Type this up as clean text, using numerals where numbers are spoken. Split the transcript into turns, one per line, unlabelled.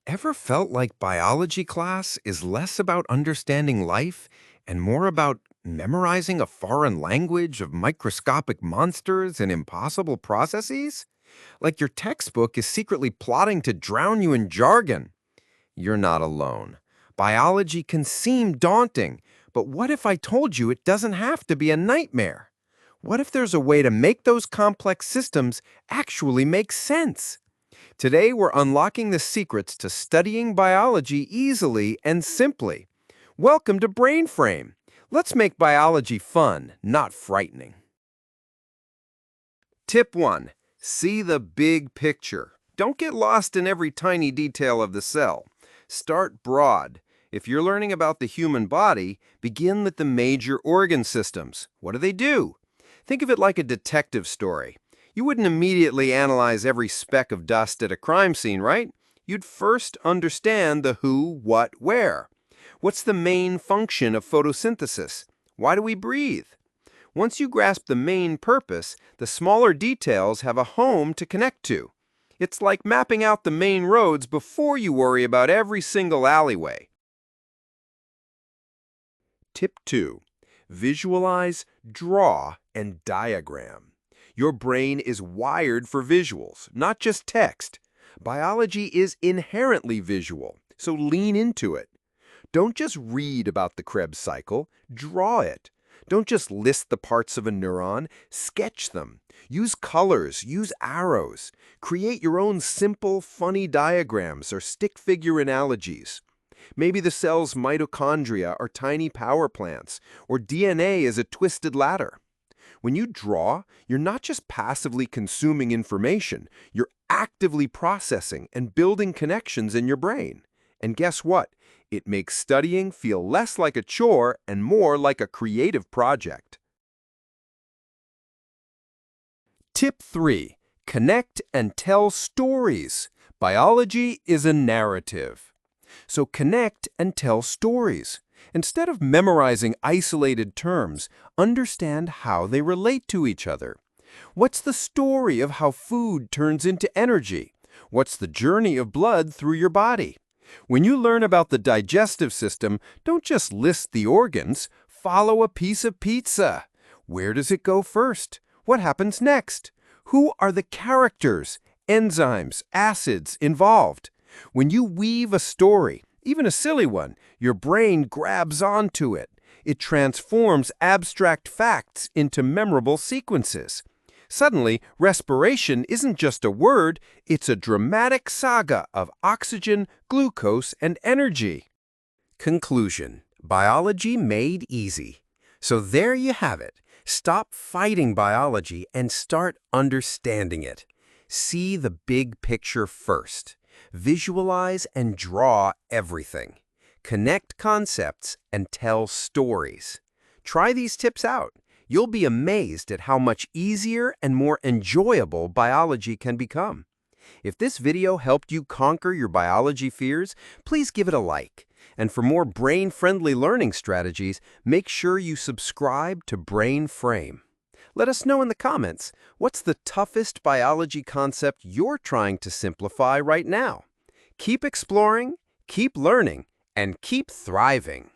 Ever felt like biology class is less about understanding life and more about memorizing a foreign language of microscopic monsters and impossible processes? Like your textbook is secretly plotting to drown you in jargon. You're not alone. Biology can seem daunting, but what if I told you it doesn't have to be a nightmare? What if there's a way to make those complex systems actually make sense? Today, we're unlocking the secrets to studying biology easily and simply. Welcome to BrainFrame. Let's make biology fun, not frightening. Tip 1. See the big picture. Don't get lost in every tiny detail of the cell. Start broad. If you're learning about the human body, begin with the major organ systems. What do? Think of it like a detective story. You wouldn't immediately analyze every speck of dust at a crime scene, right? You'd first understand the who, what, where. What's the main function of photosynthesis? Why do we breathe? Once you grasp the main purpose, the smaller details have a home to connect to. It's like mapping out the main roads before you worry about every single alleyway. Tip 2. Visualize, draw, and diagram. Your brain is wired for visuals, not just text. Biology is inherently visual, so lean into it. Don't just read about the Krebs cycle, draw it. Don't just list the parts of a neuron, sketch them. Use colors, use arrows. Create your own simple, funny diagrams or stick figure analogies. Maybe the cell's mitochondria are tiny power plants, or DNA is a twisted ladder. When you draw, you're not just passively consuming information, you're actively processing and building connections in your brain. And guess what? It makes studying feel less like a chore and more like a creative project. Tip 3. Connect and tell stories. Biology is a narrative. So connect and tell stories. Instead of memorizing isolated terms, understand how they relate to each other. What's the story of how food turns into energy? What's the journey of blood through your body? When you learn about the digestive system, don't just list the organs, follow a piece of pizza. Where does it go first? What happens next? Who are the characters, enzymes, acids involved? When you weave a story, even a silly one, your brain grabs onto it. It transforms abstract facts into memorable sequences. Suddenly, respiration isn't just a word, it's a dramatic saga of oxygen, glucose, and energy. Conclusion: biology made easy. So there you have it. Stop fighting biology and start understanding it. See the big picture first. Visualize and draw everything. Connect concepts and tell stories. Try these tips out. You'll be amazed at how much easier and more enjoyable biology can become. If this video helped you conquer your biology fears, please give it a like. And for more brain-friendly learning strategies, make sure you subscribe to BrainFrame. Let us know in the comments, what's the toughest biology concept you're trying to simplify right now? Keep exploring, keep learning, and keep thriving.